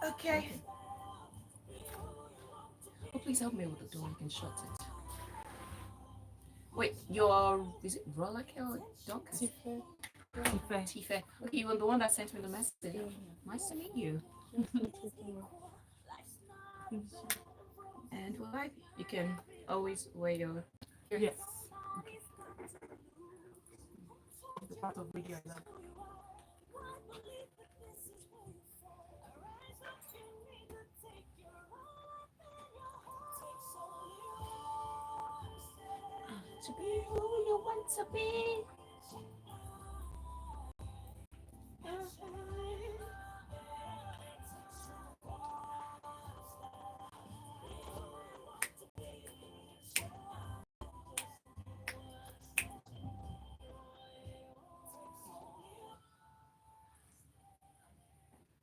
Okay. Oh, please help me with the door. You can shut it. Wait, is it Rolake or Dorcas? Tife. Tife. Okay, you were the one that sent me the message. Nice to meet you. And will I? You can always wear your. Yes. The part of video I love. To be who you want to be.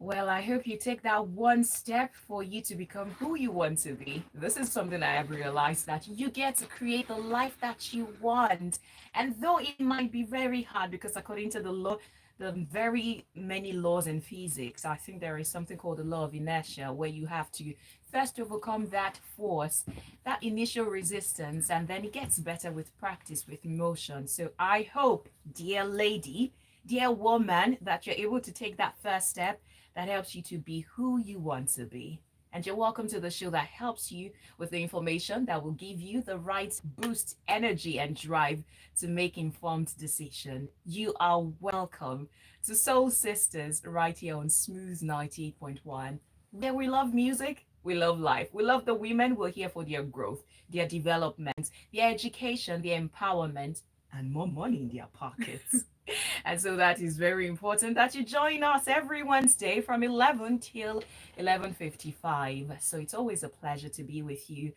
Well, I hope you take that one step for you to become who you want to be. This is something I have realized that you get to create the life that you want. And though it might be very hard because according to the law, the very many laws in physics, I think there is something called the law of inertia where you have to first overcome that force, that initial resistance, and then it gets better with practice, with emotion. So I hope, dear lady, dear woman, that you're able to take that first step that helps you to be who you want to be. And you're welcome to the show that helps you with the information that will give you the right boost, energy, and drive to make informed decision. You are welcome to Soul Sisters right here on Smooth 98.1, where we love music, we love life, we love the women. We're here for their growth, their development, their education, their empowerment, and more money in their pockets. And so that is very important that you join us every Wednesday from 11 till 11:55. So it's always a pleasure to be with you.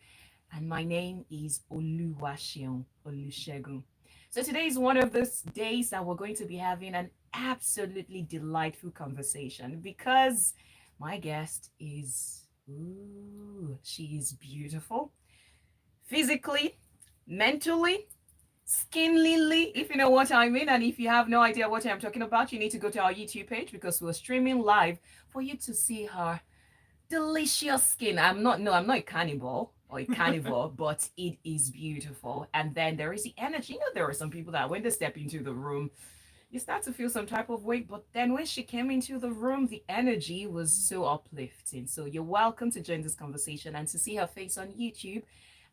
And my name is Oluwaseun Olusegun. So today is one of those days that we're going to be having an absolutely delightful conversation because my guest is, ooh, she is beautiful physically, mentally, skinlily, if you know what I mean. And if you have no idea what I'm talking about, you need to go to our YouTube page because we're streaming live for you to see her delicious skin. I'm not a cannibal or a carnivore, but it is beautiful. And then there is the energy. You know, there are some people that when they step into the room, you start to feel some type of weight. But then when she came into the room, the energy was so uplifting. So you're welcome to join this conversation and to see her face on YouTube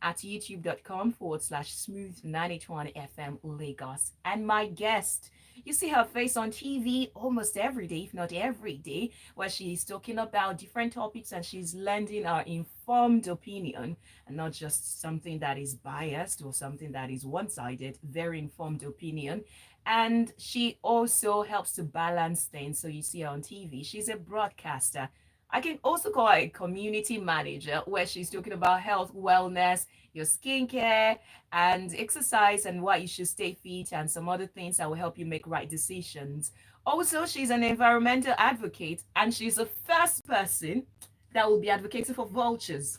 at youtube.com/smooth 981 FM Lagos. And my guest, you see her face on TV almost every day, if not every day, where she's talking about different topics and she's lending our informed opinion and not just something that is biased or something that is one sided, very informed opinion. And she also helps to balance things. So you see her on TV. She's a broadcaster. I can also call her a community manager where she's talking about health, wellness, your skincare, and exercise, and why you should stay fit, and some other things that will help you make right decisions. Also, she's an environmental advocate, and she's the first person that will be advocating for vultures.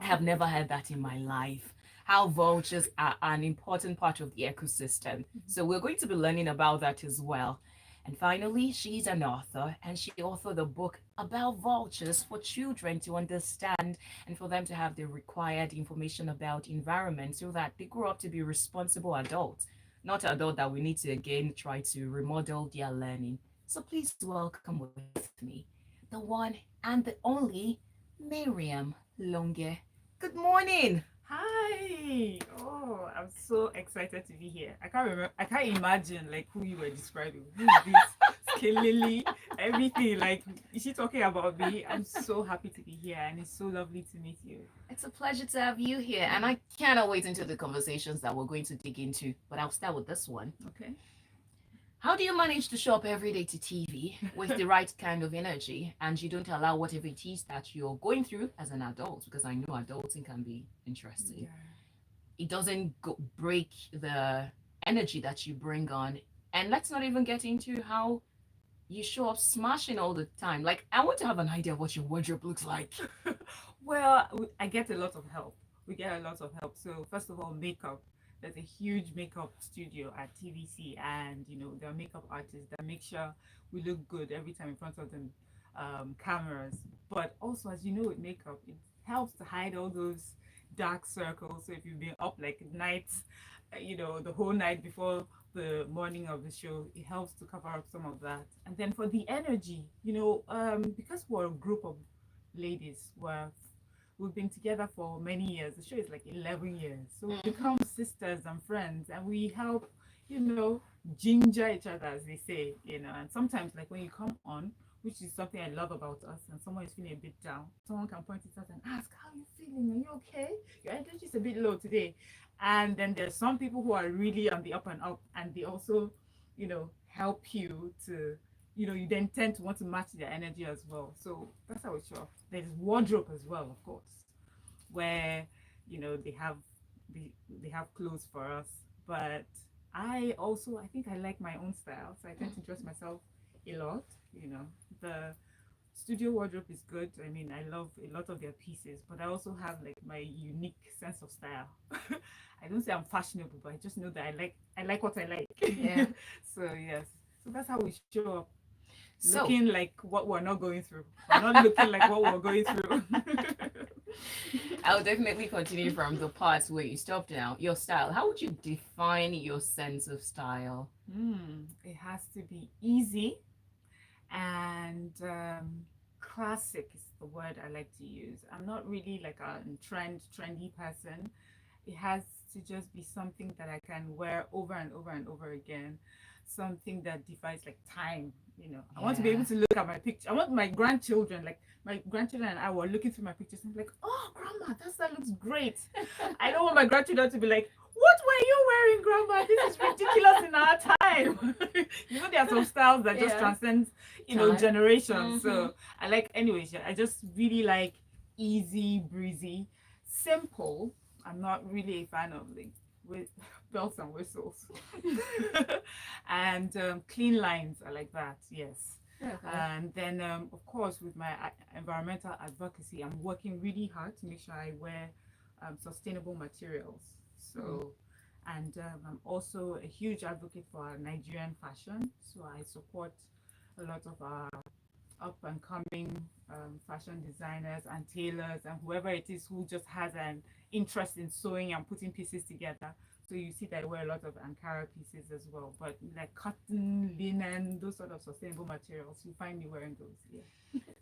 I have never heard that in my life. How vultures are an important part of the ecosystem. So, we're going to be learning about that as well. And finally, she's an author and she authored a book about vultures for children to understand and for them to have the required information about environment so that they grow up to be responsible adults, not adults that we need to again try to remodel their learning. So please welcome with me the one and the only Mariam Longe. Good morning. Hi! Oh, I'm so excited to be here. I can't remember. I can't imagine like who you were describing. Who is this? Skin everything. Like, is she talking about me? I'm so happy to be here, and it's so lovely to meet you. It's a pleasure to have you here, and I cannot wait into the conversations that we're going to dig into. But I'll start with this one. Okay. How do you manage to show up every day to TV with the right kind of energy and you don't allow whatever it is that you're going through as an adult? Because I know adulting can be interesting. Yeah. It doesn't break the energy that you bring on. And let's not even get into how you show up smashing all the time. Like, I want to have an idea of what your wardrobe looks like. Well, I get a lot of help. We get a lot of help. So first of all, makeup. There's a huge makeup studio at TVC, and there are makeup artists that make sure we look good every time in front of them. cameras. But also, as you know, with makeup, it helps to hide all those dark circles. So if you've been up like nights, the whole night before the morning of the show, it helps to cover up some of that. And then for the energy, because we're a group of ladies, we've been together for many years. The show is like 11 years. So we become sisters and friends, and we help, ginger each other, as they say, And sometimes, like when you come on, which is something I love about us, and someone is feeling a bit down, someone can point it out and ask, "How are you feeling? Are you okay? Your energy is a bit low today." And then there's some people who are really on the up and up, and they also, help you to, you then tend to want to match their energy as well. So that's how we show up. There's wardrobe as well, of course, where they have they have clothes for us. But I think I like my own style, so I tend to dress myself a lot. The studio wardrobe is good. I mean, I love a lot of their pieces, but I also have like my unique sense of style. I don't say I'm fashionable, but I just know that I like what I like. Yeah. So yes, so that's how we show up, So, looking like what we're not going through. We're not looking like what we're going through. I'll definitely continue from the parts where you stopped now. Your style. How would you define your sense of style? It has to be easy and classic is the word I like to use. I'm not really like a trendy person. It has to just be something that I can wear over and over and over again. Something that defies like time. I want to be Yeah. able to look at my picture. I want my grandchildren, like my grandchildren and I were looking through my pictures and be like, "Oh, grandma, that looks great." I don't want my grandchildren to be like, "What were you wearing, grandma? This is ridiculous in our time." There are some styles that just Yeah. transcend, Time. generations. Mm-hmm. So I like, anyways, yeah, I just really like easy breezy, simple. I'm not really a fan of like with belts and whistles. And clean lines, I like that, yes. Okay. And then of course, with my environmental advocacy, I'm working really hard to make sure I wear sustainable materials. So and I'm also a huge advocate for Nigerian fashion, so I support a lot of our up and coming fashion designers and tailors and whoever it is who just has an interest in sewing and putting pieces together. So you see that I wear a lot of Ankara pieces as well, but like cotton, linen, those sort of sustainable materials, you find me wearing those. Yeah.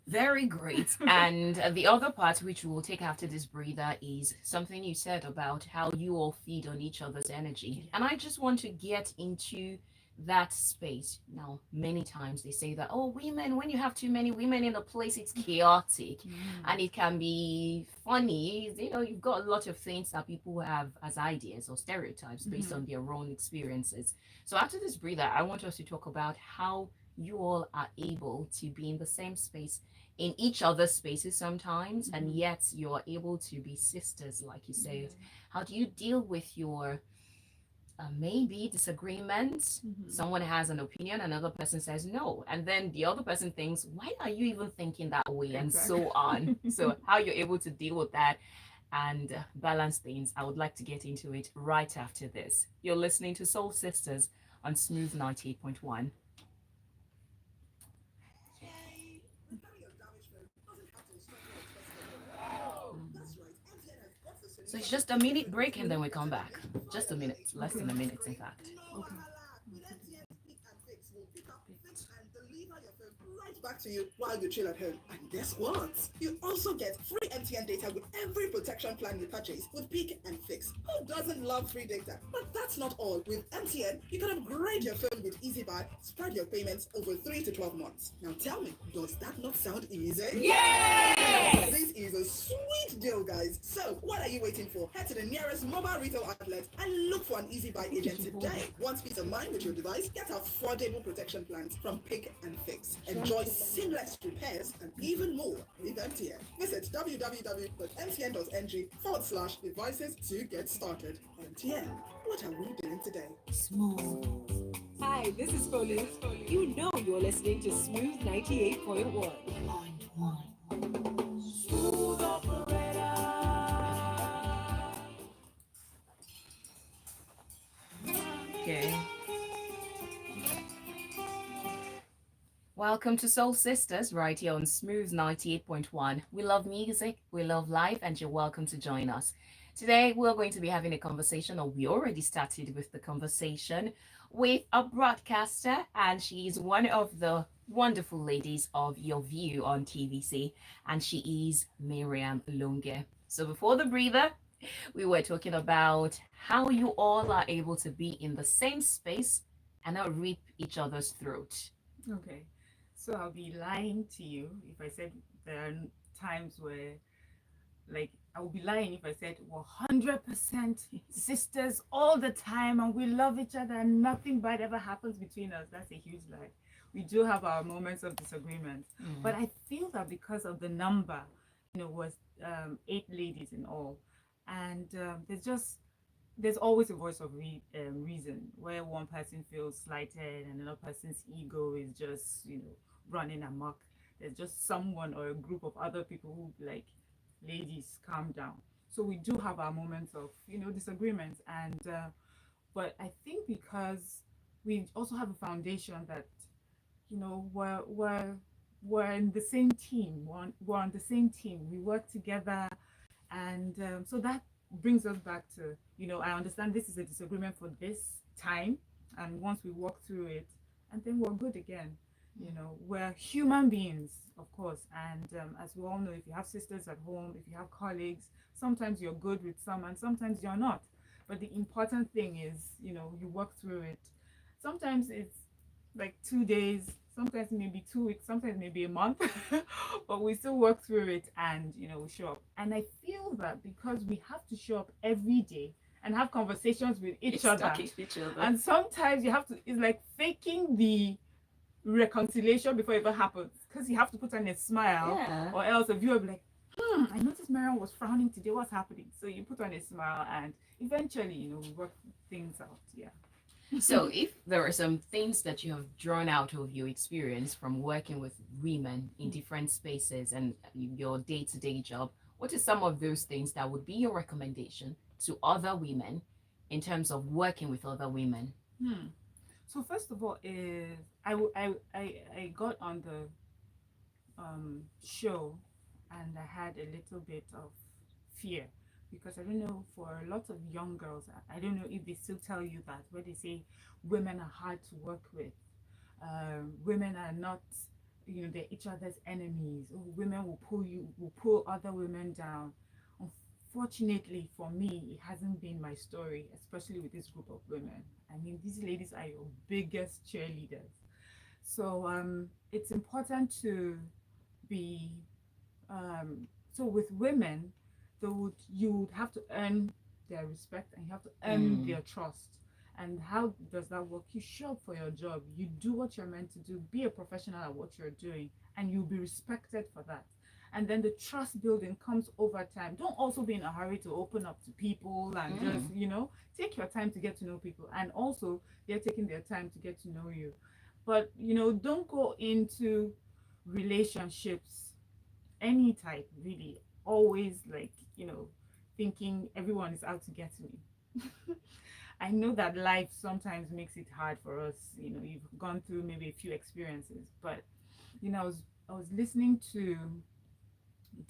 Very great. And the other part, which we'll take after this breather, is something you said about how you all feed on each other's energy. Yeah. And I just want to get into that space. Now, many times they say that, oh, women, when you have too many women in a place, it's chaotic and it can be funny. You've got a lot of things that people have as ideas or stereotypes based on their own experiences. So, after this breather, I want us to talk about how you all are able to be in the same space in each other's spaces sometimes, and yet you're able to be sisters, like you said. How do you deal with your maybe disagreements? Someone has an opinion, another person says no, and then the other person thinks, why are you even thinking that way, and Exactly. so on. So, how you're able to deal with that and balance things, I would like to get into it right after this. You're listening to Soul Sisters on Smooth 98.1. So it's just a minute break and then we come back. Just a minute, less than a minute, in fact. Okay. Right back to you while you chill at home. And guess what? You also get free MTN data with every protection plan you purchase with Pick and Fix. Who doesn't love free data? But that's not all. With MTN, you can upgrade your phone with Easy Buy, spread your payments over 3 to 12 months. Now tell me, does that not sound easy? Yes! This is a sweet deal, guys. So what are you waiting for? Head to the nearest mobile retail outlet and look for an Easy Buy agent today. Want peace of mind with your device? Get affordable protection plans from Pick and Fix. Enjoy seamless repairs and even more with MTN. Visit www.mtn.ng/devices to get started. MTN, what are we doing today? Smooth. Hi, this is Foley. You know you're listening to Smooth 98.1. Okay. Welcome to Soul Sisters right here on Smooth 98.1. We love music, we love life, and you're welcome to join us. Today, we're going to be having a conversation, or we already started with the conversation with a broadcaster, and she's one of the wonderful ladies of Your View on TVC, and she is Mariam Longe. So, before the breather, we were talking about how you all are able to be in the same space and not rip each other's throat. Okay. So I'll be lying to you if I said there are times where, like, I would be lying if I said we're 100% sisters all the time and we love each other and nothing bad ever happens between us. That's a huge lie. We do have our moments of disagreement. But I feel that because of the number, was 8 ladies in all. And there's always a voice of reason where one person feels slighted and another person's ego is just running amok. There's just someone or a group of other people who like, ladies, calm down. So we do have our moments of disagreements, and but I think because we also have a foundation that we're in the same team, we're on the same team, we work together, and so that brings us back to, I understand this is a disagreement for this time, and once we walk through it, and then we're good again. We're human beings, of course, and as we all know, if you have sisters at home, if you have colleagues, sometimes you're good with some and sometimes you're not. But the important thing is, you work through it. Sometimes it's like 2 days, sometimes maybe 2 weeks, sometimes maybe a month, but we still work through it, and we show up. And I feel that because we have to show up every day and have conversations with each other, and sometimes you have to, it's like faking the reconciliation before it ever happens, because you have to put on a smile, Yeah. or else a viewer will be like, I noticed Mariam was frowning today, what's happening? So you put on a smile, and eventually we work things out. Yeah. So, if there are some things that you have drawn out of your experience from working with women in different spaces and your day to day job, what are some of those things that would be your recommendation to other women in terms of working with other women? Hmm. So first of all, is I got on the show, and I had a little bit of fear, because I don't know, for a lot of young girls, I don't know if they still tell you that, where they say women are hard to work with, women are not, they're each other's enemies, or women will pull other women down. Unfortunately for me, it hasn't been my story, especially with this group of women. I mean, these ladies are your biggest cheerleaders. So it's important to be, so with women, you would have to earn their respect, and you have to earn their trust. And how does that work? You show up for your job, you do what you're meant to do, be a professional at what you're doing, and you'll be respected for that. And then the trust building comes over time. Don't also be in a hurry to open up to people, and just take your time to get to know people, and also they're taking their time to get to know you. But don't go into relationships, any type, really, always like, thinking everyone is out to get me. I know that life sometimes makes it hard for us. You've gone through maybe a few experiences, but I was listening to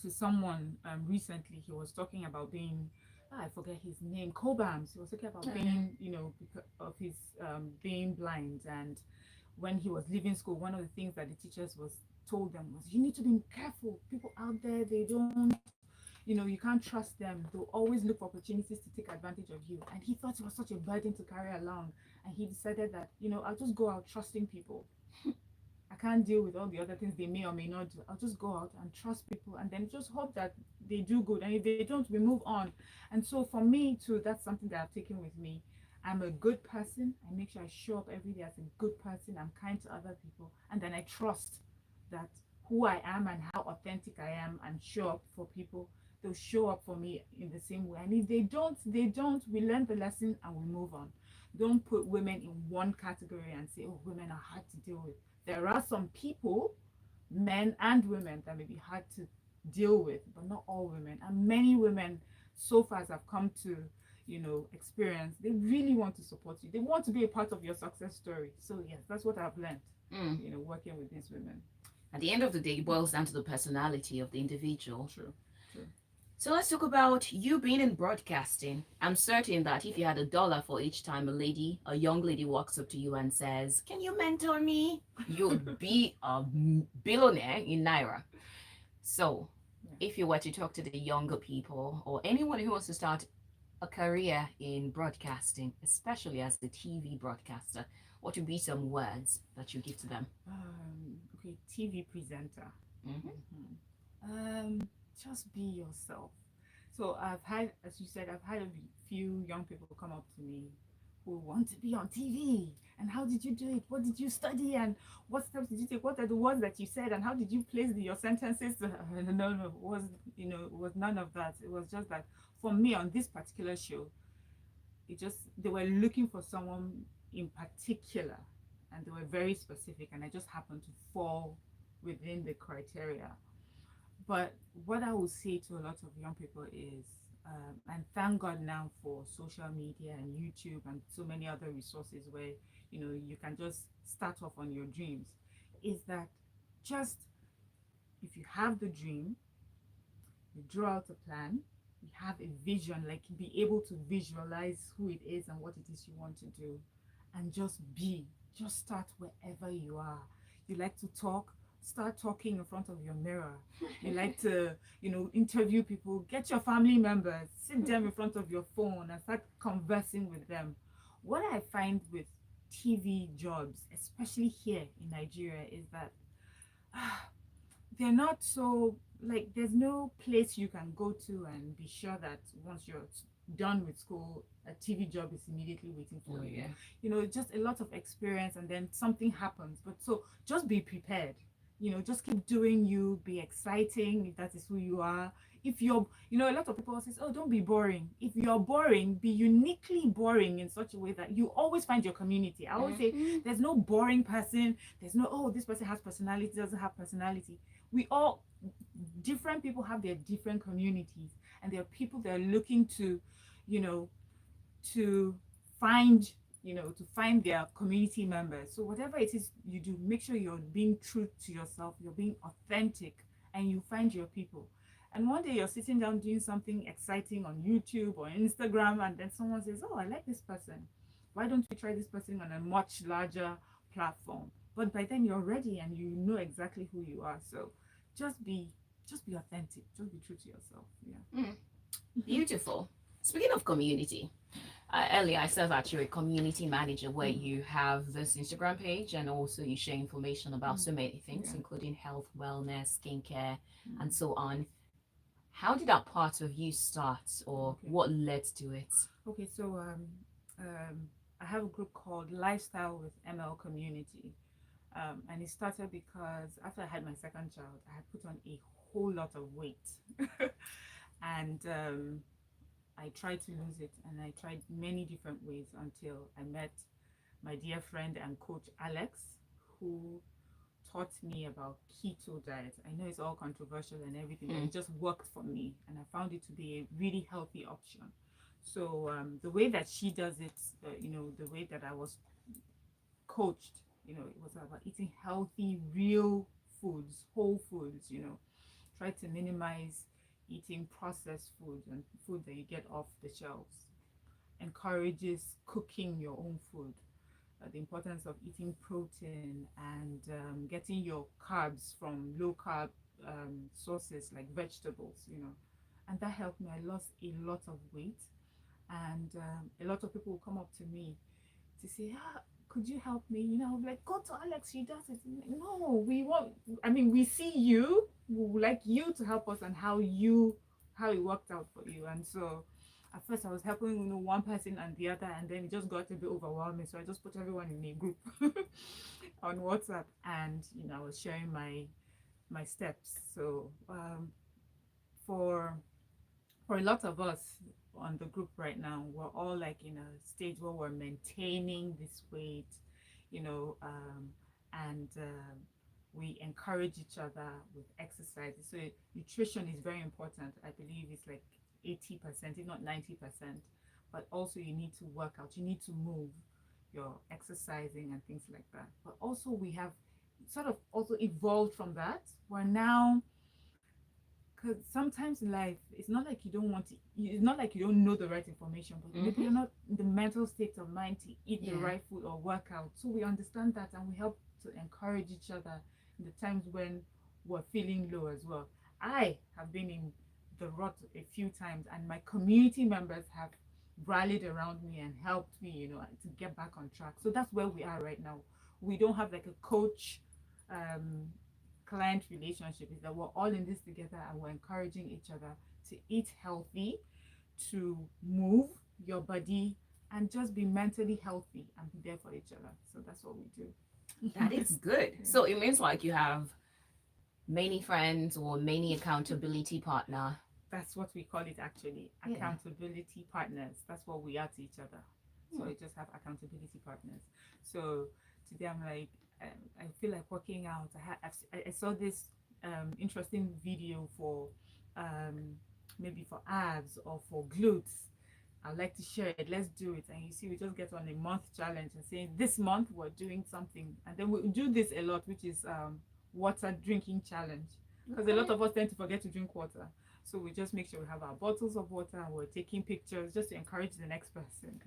someone recently. He was talking about being, I forget his name, Cobams. He was talking about being, because of his being blind, and when he was leaving school, one of the things that the teachers was told them was, you need to be careful. People out there, they don't, you can't trust them. They'll always look for opportunities to take advantage of you. And he thought it was such a burden to carry along. And he decided that, I'll just go out trusting people. I can't deal with all the other things they may or may not do. I'll just go out and trust people, and then just hope that they do good. And if they don't, we move on. And so for me too, that's something that I've taken with me. I'm a good person. I make sure I show up every day as a good person. I'm kind to other people. And then I trust that who I am and how authentic I am, and show up for people, they'll show up for me in the same way. And if they don't, they don't. We learn the lesson and we move on. Don't put women in one category and say, oh, women are hard to deal with. There are some people, men and women, that may be hard to deal with, but not all women. And many women so far have come to, experience, they really want to support you. They want to be a part of your success story. So yes, that's what I've learned, Mm. working with these women. At the end of the day, it boils down to the personality of the individual. True, true. So let's talk about you being in broadcasting. I'm certain that if you had $1 for each time a young lady walks up to you and says, "Can you mentor me?" you'd be a billionaire in Naira. So Yeah. if you were to talk to the younger people or anyone who wants to start a career in broadcasting, especially as a TV broadcaster, what would be some words that you give to them? Okay, TV presenter. Mm-hmm. Just be yourself. So I've had, as you said, I've had a few young people come up to me who want to be on TV. And how did you do it? What did you study? And what steps did you take? What are the words that you said? And how did you place your sentences? No, it was none of that. It was just that for me on this particular show, they were looking for someone in particular, and they were very specific, and I just happened to fall within the criteria. But what I would say to a lot of young people is, and thank God now for social media and YouTube and so many other resources where you can just start off on your dreams, is that just if you have the dream, you draw out a plan, you have a vision, like be able to visualize who it is and what it is you want to do, and just start wherever you are. You like to talk, start talking in front of your mirror. You like to interview people, get your family members, sit them in front of your phone and start conversing with them. What I find with TV jobs, especially here in Nigeria, is that they're not so, like, there's no place you can go to and be sure that once you're done with school, a TV job is immediately waiting for you. Yeah. Just a lot of experience, and then something happens. But so just be prepared. Just keep doing you, be exciting if that is who you are. If you're, a lot of people say, oh, don't be boring. If you're boring, be uniquely boring in such a way that you always find your community. I always say there's no boring person. There's no, oh, this person has personality, doesn't have personality. We all, different people have their different communities, and there are people that are looking to, to find, to find their community members. So whatever it is you do, make sure you're being true to yourself, you're being authentic, and you find your people. And one day you're sitting down doing something exciting on YouTube or Instagram, and then someone says, oh, I like this person. Why don't we try this person on a much larger platform? But by then you're ready and you know exactly who you are. So just be authentic. Just be true to yourself. Yeah. Beautiful. Speaking of community, earlier I said that you're a community manager where you have this Instagram page and also you share information about so many things, including health, wellness, skincare, and so on. How did that part of you start, or what led to it? Okay, so I have a group called Lifestyle with ML Community. And it started because after I had my second child, I had put on a whole lot of weight. And I tried to lose it, and I tried many different ways until I met my dear friend and coach Alex, who taught me about keto diet. I know it's all controversial and everything, but it just worked for me, and I found it to be a really healthy option. So the way that she does it, the way that I was coached, it was about eating healthy, real foods, whole foods, try to minimize eating processed food and food that you get off the shelves. Encourages cooking your own food, the importance of eating protein and getting your carbs from low carb sources like vegetables, and that helped me. I lost a lot of weight, and a lot of people will come up to me to say, could you help me? Like, go to Alex, she does it. No, we see you, we would like you to help us, and how it worked out for you. And so at first I was helping one person and the other, and then it just got a bit overwhelming, so I just put everyone in a group on WhatsApp, and I was sharing my steps. So for a lot of us on the group right now, we're all like in a stage where we're maintaining this weight, and we encourage each other with exercises. So nutrition is very important. I believe it's like 80%, if not 90%. but also you need to work out, you need to move, your exercising and things like that. But also we have sort of also evolved from that. We're now, because sometimes in life it's not like you don't want to, it's not like you don't know the right information, but maybe you're not in the mental state of mind to eat the right food or work out. So we understand that, and we help to encourage each other in the times when we're feeling low as well. I have been in the rut a few times, and my community members have rallied around me and helped me, to get back on track. So that's where we are right now. We don't have like a coach um client relationship. Is that we're all in this together, and we're encouraging each other to eat healthy, to move your body, and just be mentally healthy and be there for each other. So that's what we do. That is good. So it means like you have many friends or many accountability partner. That's what we call it actually. Accountability partners. That's what we are to each other. So we just have accountability partners. So today I'm like, I feel like working out. I saw this interesting video for maybe for abs or for glutes. I'd like to share it. Let's do it. And you see, we just get on a month challenge and saying this month we're doing something, and then we do this a lot, which is water drinking challenge. Because a lot of us tend to forget to drink water. So we just make sure we have our bottles of water and we're taking pictures just to encourage the next person.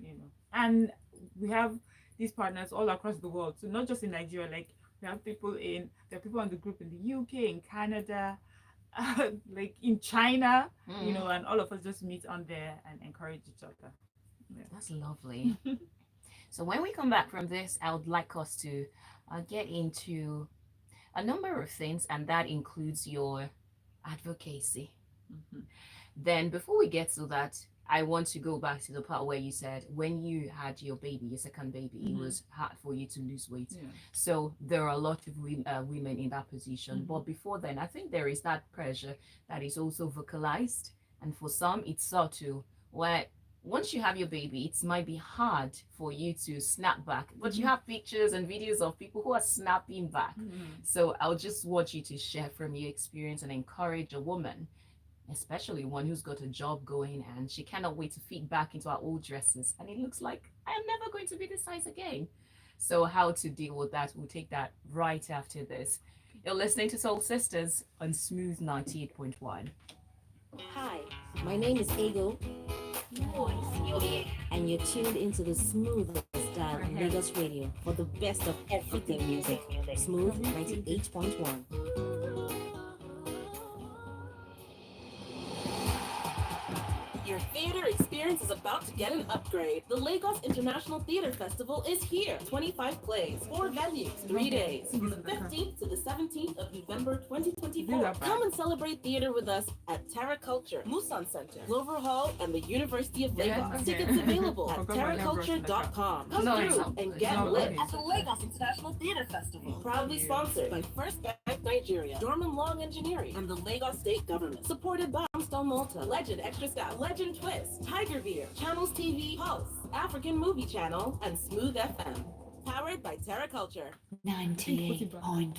And we have these partners all across the world. So not just in Nigeria, like there are people on the group in the UK, in Canada, like in China, and all of us just meet on there and encourage each other. Yeah. That's lovely. So when we come back from this, I would like us to get into a number of things, and that includes your advocacy. Then before we get to that, I want to go back to the part where you said when you had your baby, your second baby, it was hard for you to lose weight. So there are a lot of women in that position. But before then, I think there is that pressure that is also vocalized, and for some it's subtle, where once you have your baby, it might be hard for you to snap back, but you have pictures and videos of people who are snapping back. So I'll just want you to share from your experience and encourage a woman, especially one who's got a job going and she cannot wait to fit back into her old dresses, and it looks like I am never going to be this size again. So how to deal with that, we'll take that right after this. You're listening to Soul Sisters on Smooth 98.1. Hi, my name is Ego, and you're tuned into the smoothest style Lagos radio for the best of everything music. Smooth 98.1. Your theater experience is about to get an upgrade. The Lagos International Theater Festival is here. 25 plays, 4 venues, 3 days, from the 15th to the 17th of November 2024. Come and celebrate theater with us at Terra Culture, Musan Center, Glover Hall, and the University of Lagos. Tickets available at terraculture.com. Come through and get lit at the Lagos International Theater Festival. Proudly sponsored by First Bank Nigeria, Dorman Long Engineering, and the Lagos State Government. Supported by Stone Malta, Legend Extra Stout, Legend Twist, Tiger Beer, Channels TV, Pulse, African Movie Channel, and Smooth FM. Powered by Terra Culture. 98.1.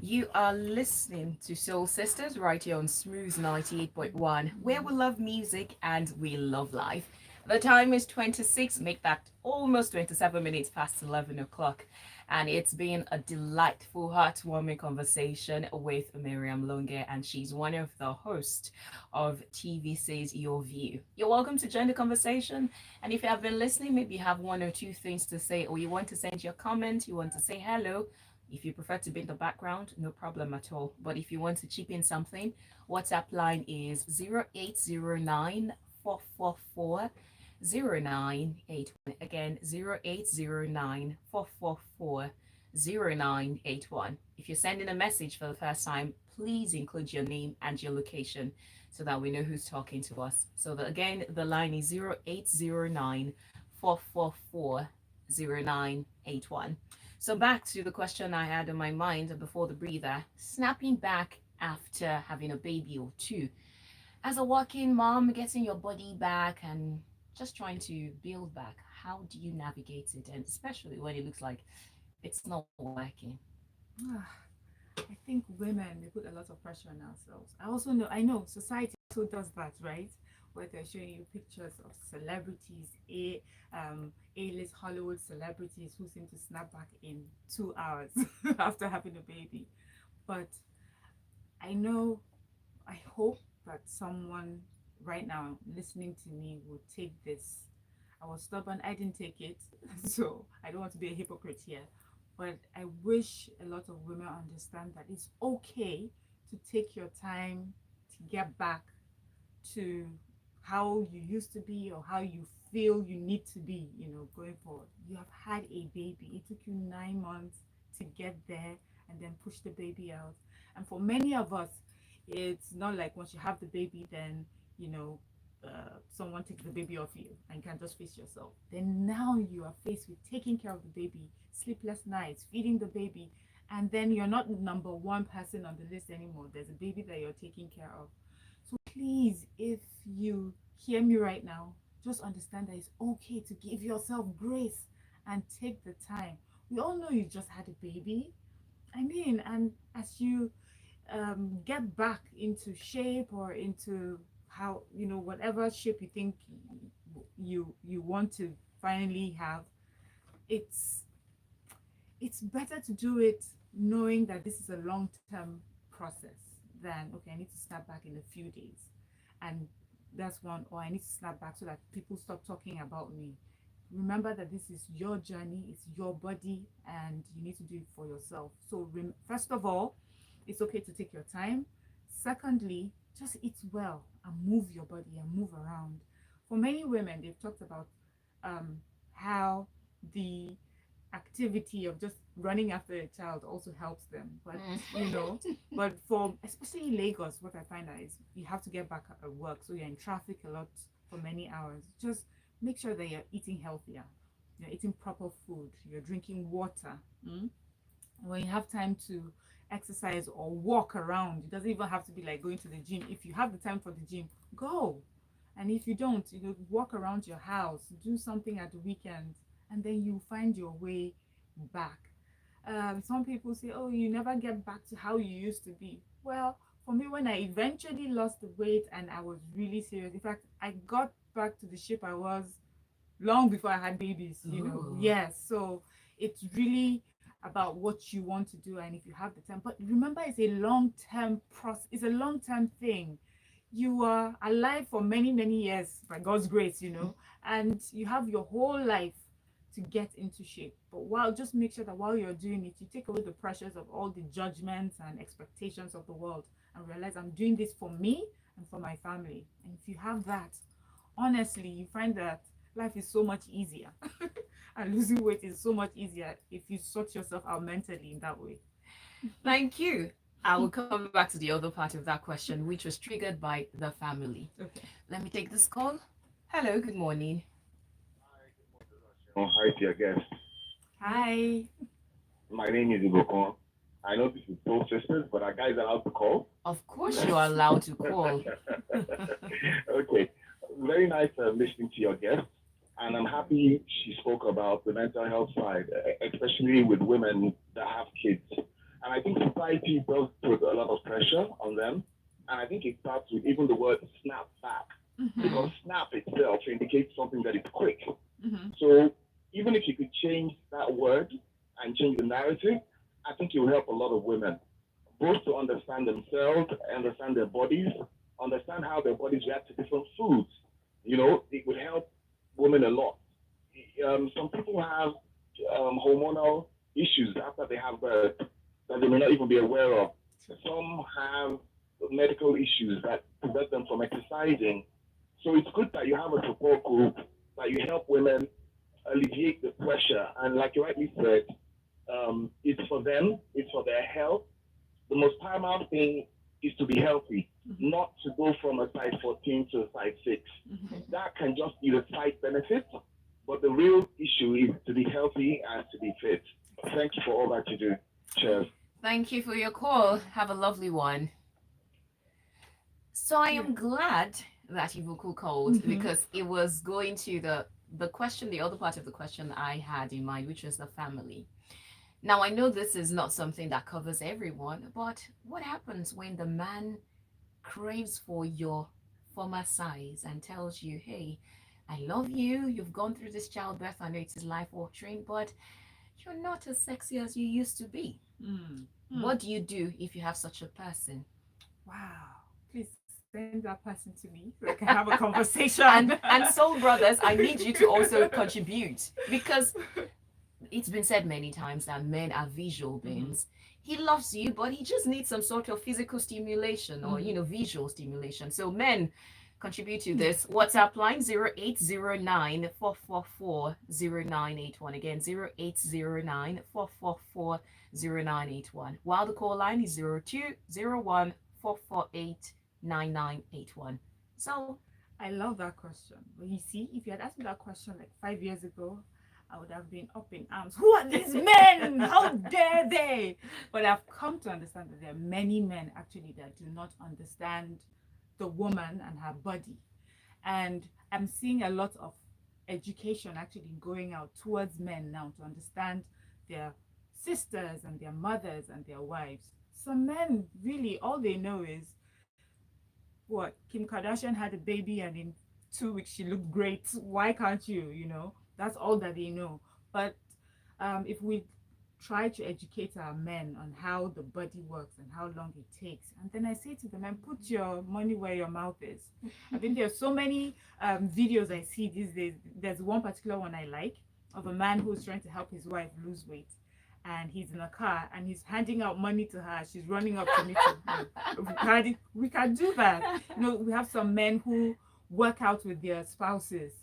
You are listening to Soul Sisters right here on Smooth 98.1, where we love music and we love life. The time is 26, make that almost 27 minutes past 11 o'clock. And it's been a delightful, heartwarming conversation with Mariam Longe, and she's one of the hosts of TVC's Your View. You're welcome to join the conversation. And if you have been listening, maybe you have one or two things to say, or you want to send your comment, you want to say hello. If you prefer to be in the background, no problem at all. But if you want to chip in something, WhatsApp line is 0809 444 0981. Again, 0809 444 0981. If you're sending a message for the first time, please include your name and your location so that we know who's talking to us. So again, the line is 0809 444 0981. So back to the question I had in my mind before the breather, snapping back after having a baby or two. As a working mom, getting your body back and just trying to build back, how do you navigate it? And especially when it looks like It's not working. I think women, they put a lot of pressure on ourselves. I know society also does that, right? Where they're showing you pictures of celebrities, A-list Hollywood celebrities who seem to snap back in 2 hours after having a baby. But I know, I hope that someone right now listening to me will take this. I was stubborn, I didn't take it, so I don't want to be a hypocrite here. But I wish a lot of women understand that it's okay to take your time to get back to how you used to be or how you feel you need to be, going forward. You have had a baby. It took you 9 months to get there and then push the baby out. And for many of us, it's not like once you have the baby, then, someone takes the baby off you and you can just face yourself. Then now you are faced with taking care of the baby, sleepless nights, feeding the baby, and then you're not number one person on the list anymore. There's a baby that you're taking care of. So please, if you hear me right now, just understand that it's okay to give yourself grace and take the time. We all know you just had a baby. I mean, and as you get back into shape or into how, whatever shape you think you want to finally have, it's it's better to do it knowing that this is a long-term process than, okay, I need to snap back in a few days. And that's one, or I need to snap back so that people stop talking about me. Remember that this is your journey, it's your body, and you need to do it for yourself. So, first of all, it's okay to take your time. Secondly, just eat well and move your body and move around. For many women, they've talked about how the activity of just running after a child also helps them. But but for especially in Lagos, what I find out is you have to get back at work, so you're in traffic a lot for many hours. Just make sure that you're eating healthier, you're eating proper food, you're drinking water. When you have time to exercise or walk around, it doesn't even have to be like going to the gym. If you have the time for the gym, go. And if you don't, walk around your house, do something at the weekend, and then you find your way back. Some people say, oh, you never get back to how you used to be. Well, for me, when I eventually lost the weight and I was really serious, in fact, I got back to the shape I was long before I had babies. Ooh. Yes. So it's really about what you want to do and if you have the time. But remember, it's a long-term process, it's a long-term thing. You are alive for many, many years by God's grace, and you have your whole life to get into shape. But just make sure that while you're doing it, you take away the pressures of all the judgments and expectations of the world and realize I'm doing this for me and for my family. And if you have that, honestly, you find that life is so much easier. And losing weight is so much easier if you sort yourself out mentally in that way. Thank you. I will come back to the other part of that question, which was triggered by the family. Okay. Let me take this call. Hello, good morning. Oh, hi to your guest. Hi. My name is Ibokon. I know this is so sisters, but are guys allowed to call? Of course, you are allowed to call. Okay. Very nice listening to your guest. And I'm happy she spoke about the mental health side, especially with women that have kids. And I think society does put a lot of pressure on them. And I think it starts with even the word snap back. Because snap itself indicates something that is quick. So even if you could change that word and change the narrative, I think it will help a lot of women, both to understand themselves, understand their bodies, understand how their bodies react to different foods. It would help women a lot. Some people have hormonal issues after they have birth that they may not even be aware of. Some have medical issues that prevent them from exercising. So it's good that you have a support group, that you help women alleviate the pressure. And like you rightly said, it's for them, it's for their health. The most paramount thing is to be healthy, not to go from a size 14 to a size 6. That can just be the side benefit, but the real issue is to be healthy and to be fit. Thanks for all that you do. Cheers. Thank you for your call. Have a lovely one. So I am glad that Ibuku called because it was going to the question, the other part of the question I had in mind, which was the family. Now, I know this is not something that covers everyone, but what happens when the man craves for your former size and tells you, hey, I love you, you've gone through this childbirth, I know it is life altering, but you're not as sexy as you used to be. What do you do if you have such a person? Wow. Please send that person to me so I can have a conversation. And Soul Brothers, I need you to also contribute because it's been said many times that men are visual beings. He loves you, but he just needs some sort of physical stimulation or, visual stimulation. So men contribute to this. WhatsApp line 0809 444 0981. Again, 0809 444 0981. While the call line is 0201 448 9981. So I love that question. But you see, if you had asked me that question like 5 years ago, I would have been up in arms. Who are these men? How dare they? But I've come to understand that there are many men actually that do not understand the woman and her body. And I'm seeing a lot of education actually going out towards men now to understand their sisters and their mothers and their wives. Some men really all they know is what Kim Kardashian had a baby and in 2 weeks she looked great. Why can't you? That's all that they know. But if we try to educate our men on how the body works and how long it takes, and then I say to them, and put your money where your mouth is. I think there's so many videos I see these days. There's one particular one I like of a man who's trying to help his wife lose weight, and he's in a car and he's handing out money to her. She's running up to me we can do that. We have some men who work out with their spouses,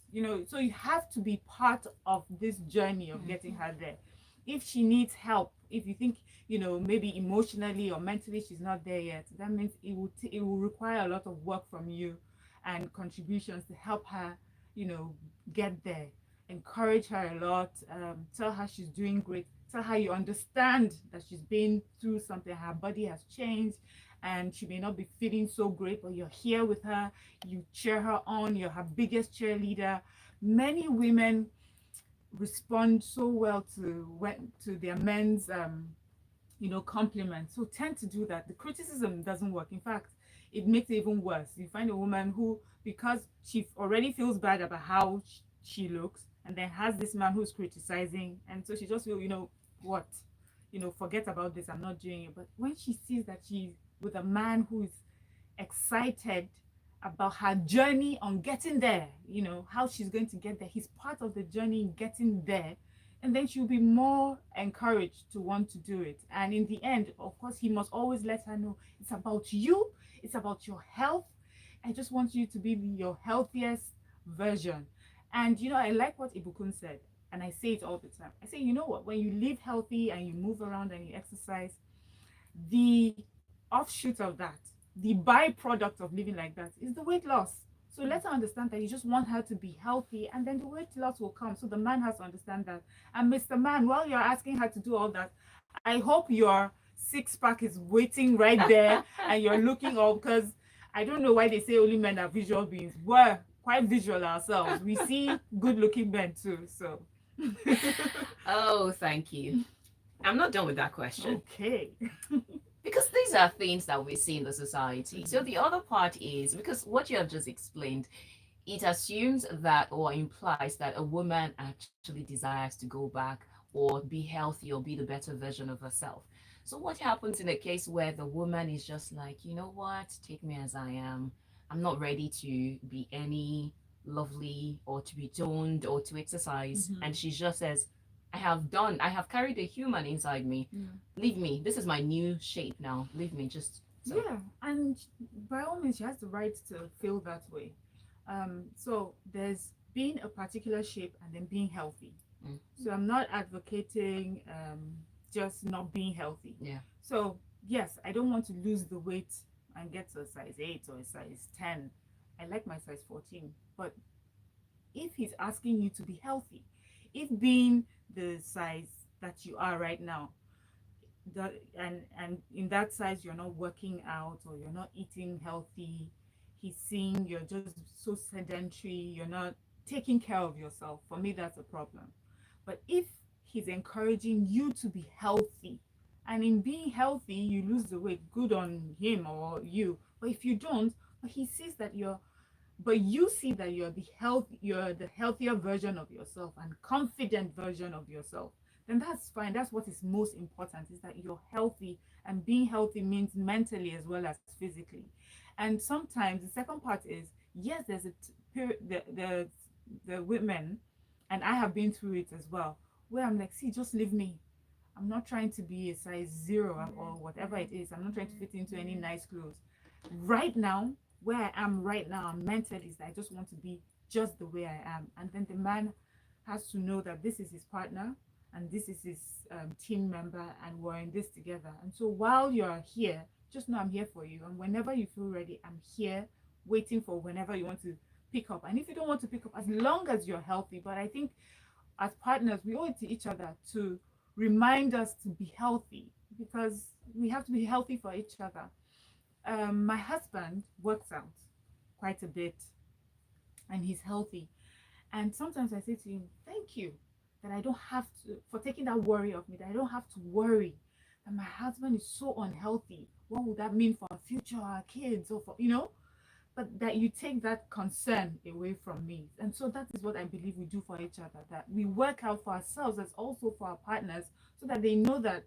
so you have to be part of this journey of getting her there. If she needs help, if you think maybe emotionally or mentally she's not there yet, that means it will require a lot of work from you and contributions to help her get there. Encourage her a lot, tell her she's doing great, tell her you understand that she's been through something, her body has changed and she may not be feeling so great, but you're here with her, you cheer her on, you're her biggest cheerleader. Many women respond so well to their men's compliments, so tend to do that. The criticism doesn't work. In fact, it makes it even worse. You find a woman who, because she already feels bad about how she looks, and then has this man who's criticizing, and so she just feels, what, forget about this, I'm not doing it. But when she sees that she's with a man who is excited about her journey on getting there, how she's going to get there, he's part of the journey in getting there, and then she'll be more encouraged to want to do it. And in the end, of course, he must always let her know it's about you, it's about your health. I just want you to be your healthiest version. And I like what Ibukun said, and I say it all the time. I say, you know what, when you live healthy and you move around and you exercise, the offshoot of that, the byproduct of living like that, is the weight loss. So let her understand that you just want her to be healthy, and then the weight loss will come. So the man has to understand that. And Mr. Man, while you're asking her to do all that, I hope your six-pack is waiting right there and you're looking all, because I don't know why they say only men are visual beings. We're quite visual ourselves. We see good-looking men too. So. Oh, thank you. I'm not done with that question. Okay. Because these are things that we see in the society. So the other part is, because what you have just explained, it assumes that or implies that a woman actually desires to go back or be healthy or be the better version of herself. So what happens in a case where the woman is just like, you know what, take me as I am. I'm not ready to be any lovely or to be toned or to exercise. And she just says, I have carried a human inside me. Leave me. This is my new shape now. Leave me. Just so. Yeah, and by all means, she has the right to feel that way. So there's being a particular shape and then being healthy. So I'm not advocating just not being healthy. Yeah. So yes, I don't want to lose the weight and get to a size 8 or a size 10. I like my size 14. But if he's asking you to be healthy, if being the size that you are right now, and in that size you're not working out or you're not eating healthy, he's seeing you're just so sedentary, you're not taking care of yourself, for me that's a problem. But if he's encouraging you to be healthy. And in being healthy, you lose the weight. Good on him or you. But if you don't, but he sees that you see that you're the healthier version of yourself and confident version of yourself, then that's fine. That's what is most important, is that you're healthy. And being healthy means mentally as well as physically. And sometimes the second part is, yes, there's period, the women, and I have been through it as well, where I'm like, see, just leave me. I'm not trying to be a size zero or whatever it is. I'm not trying to fit into any nice clothes. Right now, where I am right now, mentally, is that I just want to be just the way I am. And then the man has to know that this is his partner and this is his team member, and we're in this together. And so while you're here, just know I'm here for you. And whenever you feel ready, I'm here waiting for whenever you want to pick up. And if you don't want to pick up, as long as you're healthy. But I think as partners, we owe it to each other to remind us to be healthy, because we have to be healthy for each other. My husband works out quite a bit and he's healthy. And sometimes I say to him, thank you that I don't have to, for taking that worry of me, that I don't have to worry that my husband is so unhealthy. What would that mean for our future, our kids, or for, but that you take that concern away from me. And so that is what I believe we do for each other, that we work out for ourselves as also for our partners, so that they know that,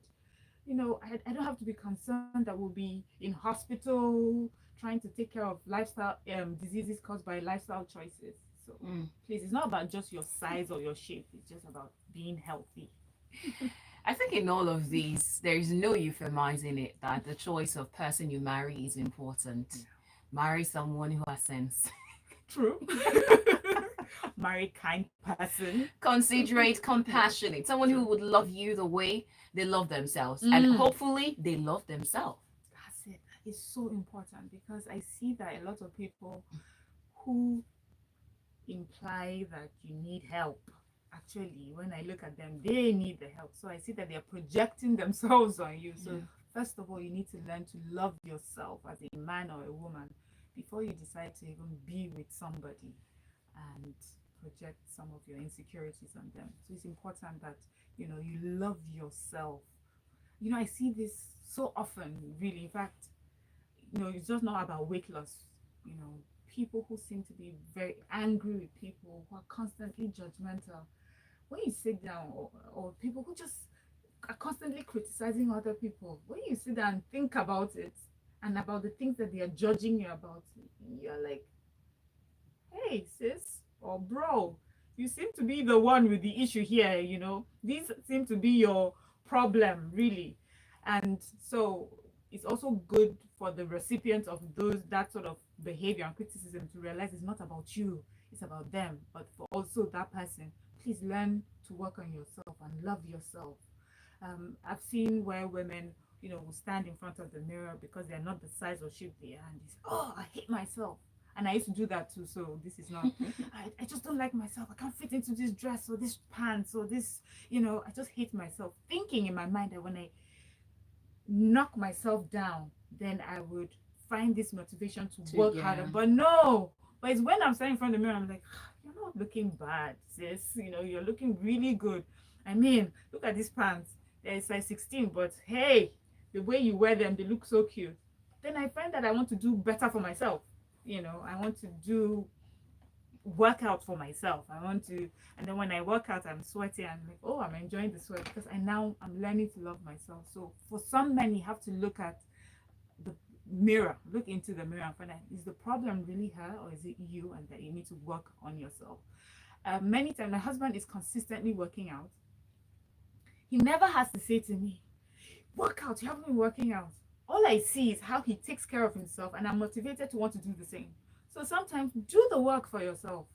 I don't have to be concerned that we'll be in hospital trying to take care of lifestyle diseases caused by lifestyle choices. So please, it's not about just your size or your shape. It's just about being healthy. I think in all of these, there is no euphemizing it that the choice of person you marry is important. Yeah. Marry someone who has sense. True. Marry kind person. Considerate, compassionate. Someone who would love you the way they love themselves. And hopefully they love themselves. That's it. It's so important, because I see that a lot of people who imply that you need help, actually, when I look at them, they need the help. So I see that they're projecting themselves on you. So first of all, you need to learn to love yourself as a man or a woman before you decide to even be with somebody and project some of your insecurities on them. So it's important that you love yourself. I see this so often, really. In fact, it's just not about weight loss. People who seem to be very angry with people, who are constantly judgmental. When you sit down, or people who just are constantly criticizing other people, when you sit down and think about it and about the things that they are judging you about, you're like, hey, sis or bro, you seem to be the one with the issue here. These seem to be your problem, really. And so it's also good for the recipient of that sort of behavior and criticism to realize it's not about you, it's about them. But for also that person, please learn to work on yourself and love yourself. I've seen where women, will stand in front of the mirror because they're not the size or shape they are, and they say, oh, I hate myself. And I used to do that too. So this is not, I just don't like myself. I can't fit into this dress or this pants or this, I just hate myself. Thinking in my mind that when I knock myself down, then I would find this motivation to work harder. But no, but it's when I'm standing in front of the mirror, I'm like, you're not looking bad, sis. You're looking really good. I mean, look at these pants. They're size 16, but hey, the way you wear them, they look so cute. Then I find that I want to do better for myself. I want to do workout for myself. And then when I work out, I'm sweating. I'm like, oh, I'm enjoying the sweat, because I'm learning to love myself. So for some men, you have to look at the mirror, look into the mirror and find out, is the problem really her or is it you, and that you need to work on yourself. Many times my husband is consistently working out. He never has to say to me, work out, you haven't been working out. All I see is how he takes care of himself, and I'm motivated to want to do the same. So sometimes do the work for yourself.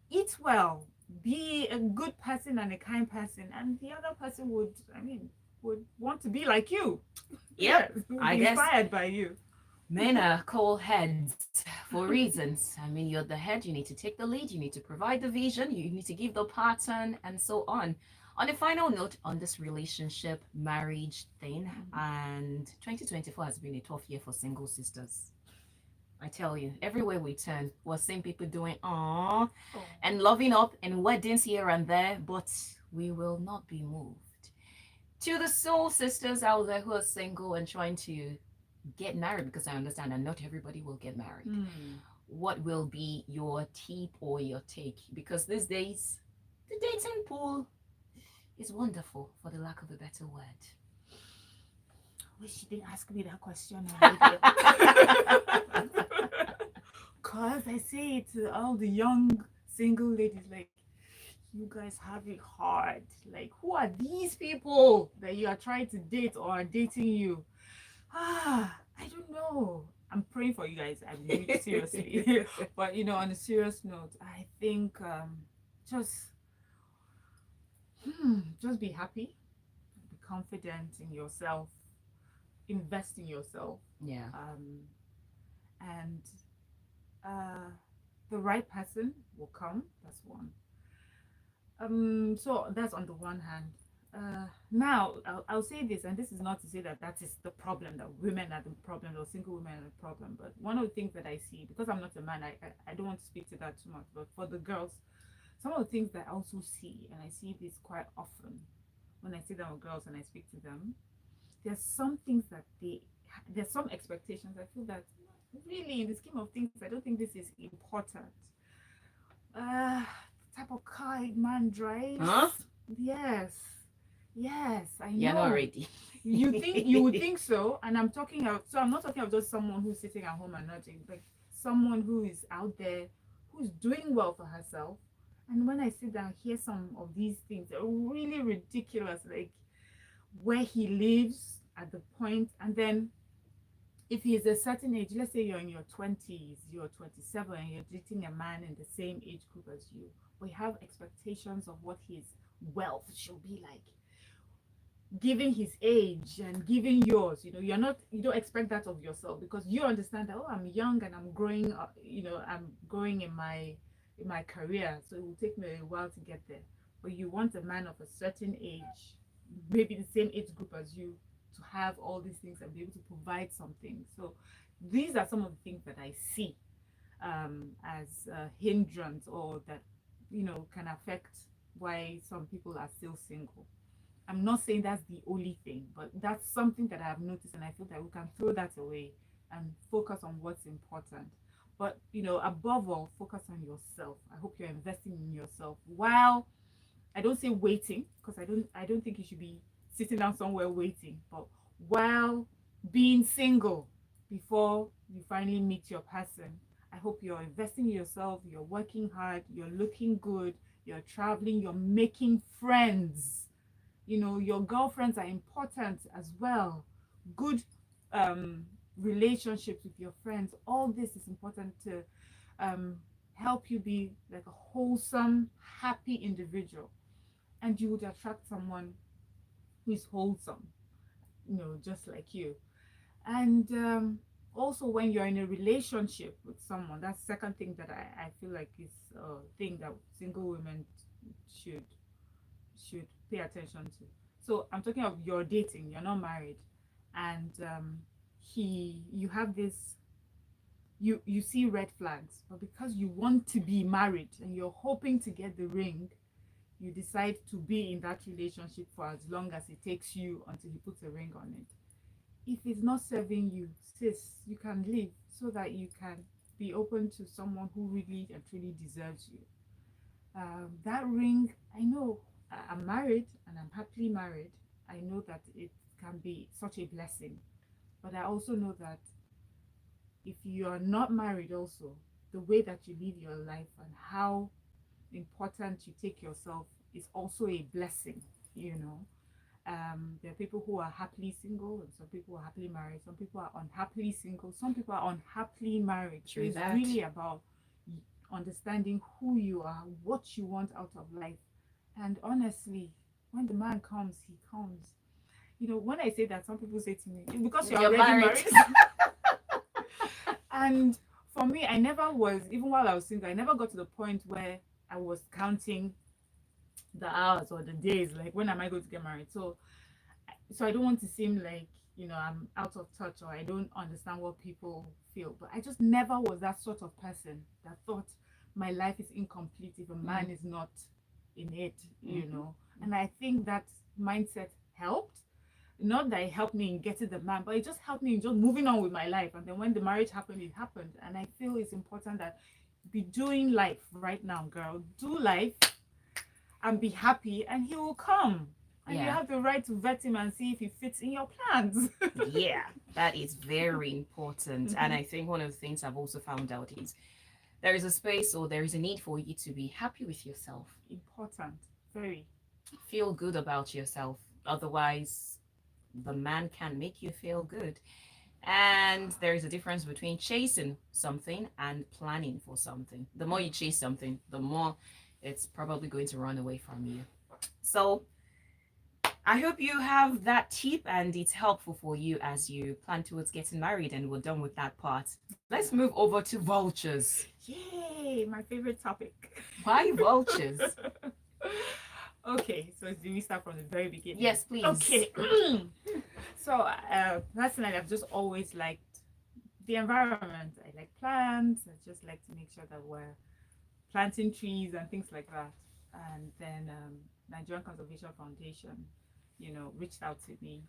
Eat well, be a good person and a kind person, and the other person would want to be like you. Yeah, I guess inspired by you. Men are cold heads for reasons. You're the head, you need to take the lead, you need to provide the vision, you need to give the pattern, and so on. On a final note on this relationship, marriage thing, and 2024 has been a tough year for single sisters. I tell you, everywhere we turn, we're seeing people doing and loving up and weddings here and there, but We will not be moved. To the soul sisters out there who are single and trying to get married, because I understand that not everybody will get married. What will be your tip or your take? Because these days, the dating pool is wonderful, for the lack of a better word. Wish she didn't ask me that question. Cause I say it to all the young single ladies, like, you guys have it hard. Like, who are these people that you are trying to date or are dating you? I don't know. I'm praying for you guys. I mean, seriously. But on a serious note, I think just just be happy, be confident in yourself, invest in yourself. Yeah. And the right person will come. That's one. So that's on the one hand. Now I'll say this, and this is not to say that that is the problem, that women are the problem or single women are the problem, but one of the things that I see, because I'm not a man, I don't want to speak to that too much, but for the girls, some of the things that I also see, and I see this quite often when I sit down with girls and I speak to them, there's some things that there's some expectations. I feel that really in the scheme of things, I don't think this is important. Type of car a man drives. Huh? Yes, I know. You're not ready. You would think so, and I'm talking of, so I'm not talking of just someone who's sitting at home and nothing, like someone who is out there, who's doing well for herself. And when I sit down, hear some of these things, they're really ridiculous, like where he lives at the point, and then if he's a certain age, let's say you're in your 20s, you're 27, and you're dating a man in the same age group as you, we have expectations of what his wealth should be like, given his age and given yours. You don't expect that of yourself, because you understand that, oh, I'm young and I'm growing up, I'm growing in my career, so it will take me a while to get there. But you want a man of a certain age, maybe the same age group as you, to have all these things and be able to provide something. So these are some of the things that I see as a hindrance, or that can affect why some people are still single. I'm not saying that's the only thing, but that's something that I've noticed, and I feel that we can throw that away and focus on what's important. But above all, focus on yourself. I hope you're investing in yourself. While I don't say waiting, because I don't think you should be sitting down somewhere waiting, but while being single before you finally meet your person, I hope you're investing in yourself, you're working hard, you're looking good, you're traveling, you're making friends. Your girlfriends are important as well. Good relationships with your friends. All this is important to help you be like a wholesome, happy individual. And you would attract someone who is wholesome, just like you. And also, when you're in a relationship with someone, that's the second thing that I feel like is a thing that single women should pay attention to. So I'm talking of you're dating, you're not married, and you have this, you see red flags, but because you want to be married and you're hoping to get the ring, you decide to be in that relationship for as long as it takes you until he puts a ring on it. If it's not serving you, sis, you can leave, so that you can be open to someone who really and truly deserves you. That ring, I know, I'm married and I'm happily married. I know that it can be such a blessing, but I also know that if you are not married, also the way that you live your life and how important you take yourself is also a blessing. There are people who are happily single, and some people are happily married. Some people are unhappily single, some people are unhappily married. So it's really about understanding who you are, what you want out of life. And honestly, when the man comes, he comes. When I say that, some people say to me, because you're already married. And for me, I never was, even while I was single, I never got to the point where I was counting the hours or the days, like, when am I going to get married? So I don't want to seem like I'm out of touch, or I don't understand what people feel, but I just never was that sort of person that thought my life is incomplete if a man is not in it, you know. And I think that mindset helped. Not that it helped me in getting the man, but it just helped me in just moving on with my life. And then when the marriage happened, it happened. And I feel it's important that be doing life right now, girl. Do life and be happy, and he will come. And you Yeah. have the right to vet him and see if he fits in your plans. Yeah, that is very important. And I think one of the things I've also found out is there is a space or there is a need for you to be happy with yourself. Important, very. Feel good about yourself. Otherwise, the man can make you feel good. And there is a difference between chasing something and planning for something. The more you chase something, the more it's probably going to run away from you. So I hope you have that tip and it's helpful for you as you plan towards getting married, and we're done with that part. Let's move over to vultures. Yay, my favorite topic. Why vultures? Okay, so do we start from the very beginning? Yes, please. Okay. So personally, I've just always liked the environment. I like plants. I just like to make sure that we're planting trees and things like that. And then Nigerian Conservation Foundation, you know, reached out to me,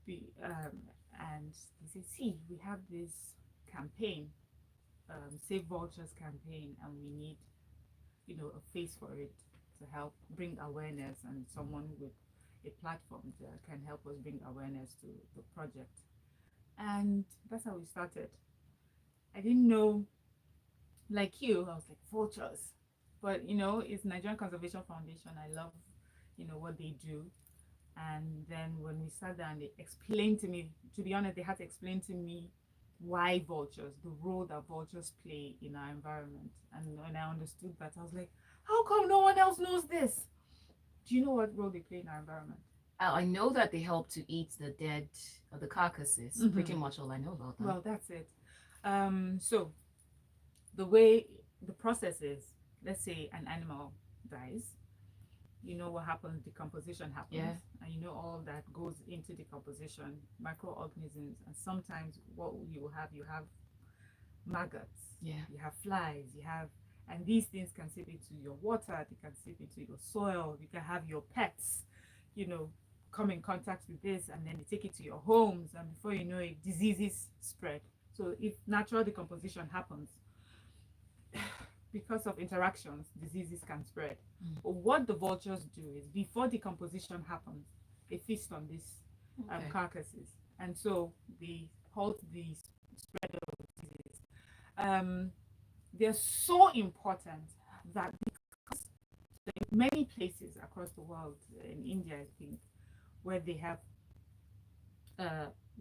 and they said, "See, we have this campaign, Save Vultures campaign, and we need, you know, a face for it to help bring awareness, and someone with a platform that can help us bring awareness to the project." And that's how we started. I didn't know, like you, I was like, vultures. But, you know, it's Nigerian Conservation Foundation. I love, you know, what they do. And then when we sat down, they explained to me, to be honest, they had to explain to me why vultures, the role that vultures play in our environment. And when I understood that, I was like, how come no one else knows this? Do you know what role they play in our environment? I know that they help to eat the dead or the carcasses. Pretty much all I know about them. Well, that's it. So the way the process is, let's say an animal dies, you know what happens, decomposition happens. Yeah. And you know all that goes into decomposition, microorganisms, and sometimes what you have maggots, Yeah. you have flies, and these things can seep into your water, they can seep into your soil, you can have your pets, you know, come in contact with this, and then they take it to your homes, and before you know it, diseases spread. So if natural decomposition happens, because of interactions, diseases can spread. But what the vultures do is, before decomposition happens, they feast on these carcasses, and so they halt the spread of disease. They're so important that because in many places across the world, in India, I think, where they have,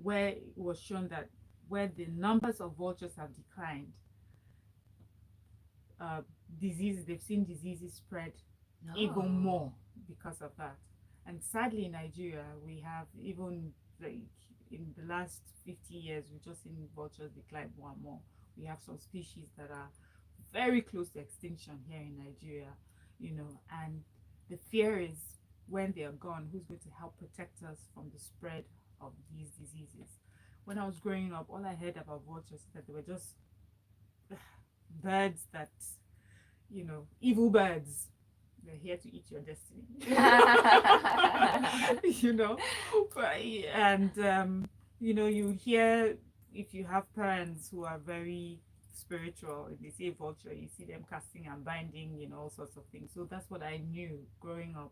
where it was shown that where the numbers of vultures have declined, diseases, they've seen diseases spread even more because of that. And sadly, in Nigeria, we have, even like in the last 50 years, we've just seen vultures decline more and more. We have some species that are very close to extinction here in Nigeria, you know, and the fear is when they are gone, who's going to help protect us from the spread of these diseases? When I was growing up, all I heard about vultures is that they were just birds that, you know, evil birds. They're here to eat your destiny. You know, and you know, you hear, if you have parents who are very spiritual, if they say vulture, you see them casting and binding, you know, all sorts of things. So that's what I knew growing up.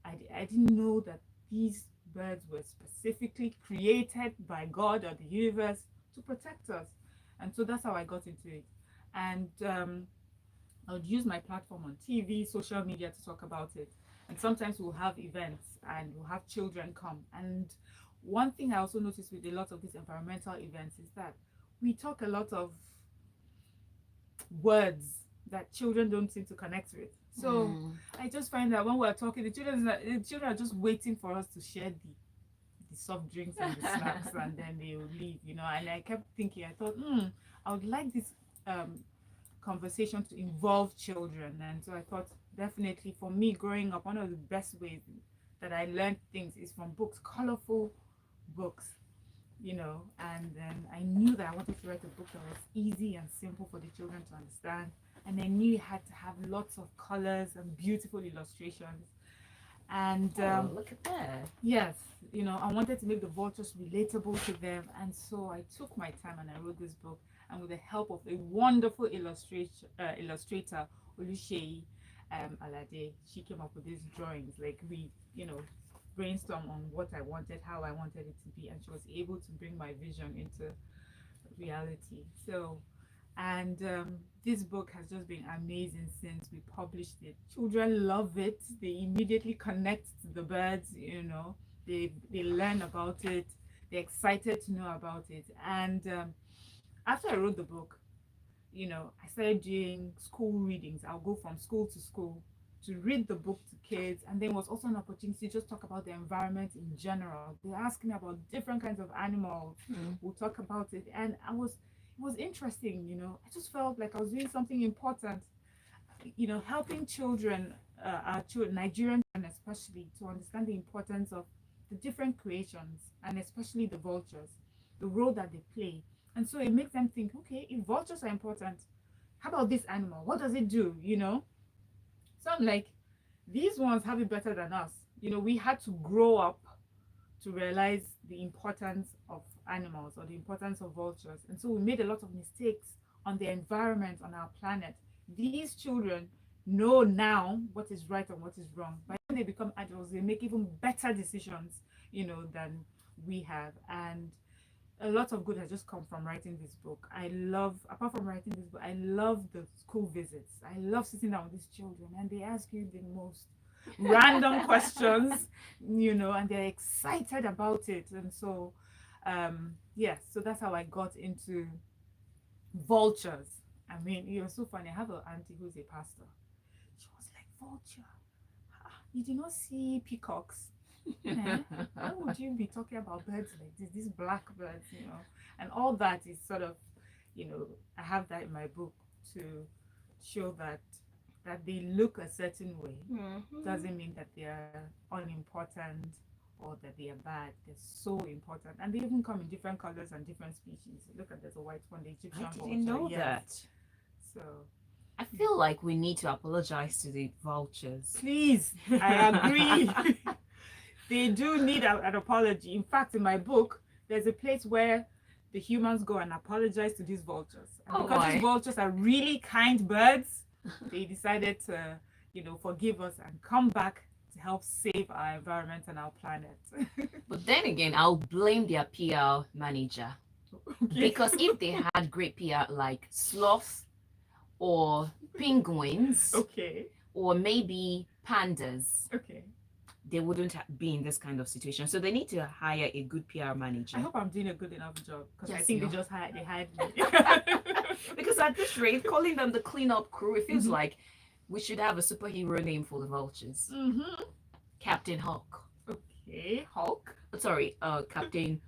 I didn't know that these birds were specifically created by God or the universe to protect us. And so that's how I got into it. And I would use my platform on TV, social media to talk about it. And sometimes we'll have events and we'll have children come. And one thing I also noticed with a lot of these environmental events is that we talk a lot of words that children don't seem to connect with. So I just find that when we're talking, the children are just waiting for us to share the soft drinks and the snacks, and then they will leave, you know. And I kept thinking, I thought, I would like this conversation to involve children. And so I thought, definitely for me growing up, one of the best ways that I learned things is from books, colorful books, you know. And then I knew that I wanted to write a book that was easy and simple for the children to understand. and I knew it had to have lots of colors and beautiful illustrations. And Look at that. yes, I wanted to make the vultures relatable to them, and so I took my time and I wrote this book. And with the help of a wonderful illustrator, Oluseyi Alade, she came up with these drawings. Like we, brainstorm on what I wanted, how I wanted it to be, and she was able to bring my vision into reality. So, and this book has just been amazing since we published it. Children love it. They immediately connect to the birds. They learn about it. They're excited to know about it. And after I wrote the book, I started doing school readings. I'll go from school to school to read the book to kids, and then was also an opportunity to just talk about the environment in general. They asked me about different kinds of animals. We'll talk about it, and it was interesting. I just felt like I was doing something important. Helping children, our children, Nigerian children especially, to understand the importance of the different creations, and especially the vultures, the role that they play. And so it makes them think, okay, if vultures are important, how about this animal? What does it do? So I'm like, these ones have it better than us. We had to grow up to realize the importance of animals or the importance of vultures. And so we made a lot of mistakes on the environment, on our planet. These children know now what is right and what is wrong. But when they become adults, they make even better decisions, than we have. And a lot of good has just come from writing this book. Apart from writing this book, I love the school visits. I love sitting down with these children, and they ask you the most random questions, and they're excited about it. And so, yes, so that's how I got into vultures. I mean, it was so funny. I have an auntie who's a pastor. She was like, vulture? You do not see peacocks? Why would you be talking about birds like this, these black birds, and all that is sort of, I have that in my book to show that they look a certain way doesn't mean that they are unimportant or that they are bad. They're so important, and they even come in different colors and different species. Look at, there's a white one, the Egyptian vulture. I didn't know that. So I feel like we need to apologize to the vultures. Please, I agree. They do need an apology. In fact, in my book, there's a place where the humans go and apologize to these vultures. And because these vultures are really kind birds, they decided to, forgive us and come back to help save our environment and our planet. But then again, I'll blame their PR manager. Okay. Because if they had great PR like sloths or penguins, okay, or maybe pandas, okay, they wouldn't be in this kind of situation. So they need to hire a good PR manager. I hope I'm doing a good enough job, because I think they hired me. Because at this rate, calling them the cleanup crew, it feels like we should have a superhero name for the vultures. Captain Hulk. Okay, Hulk. Sorry, Captain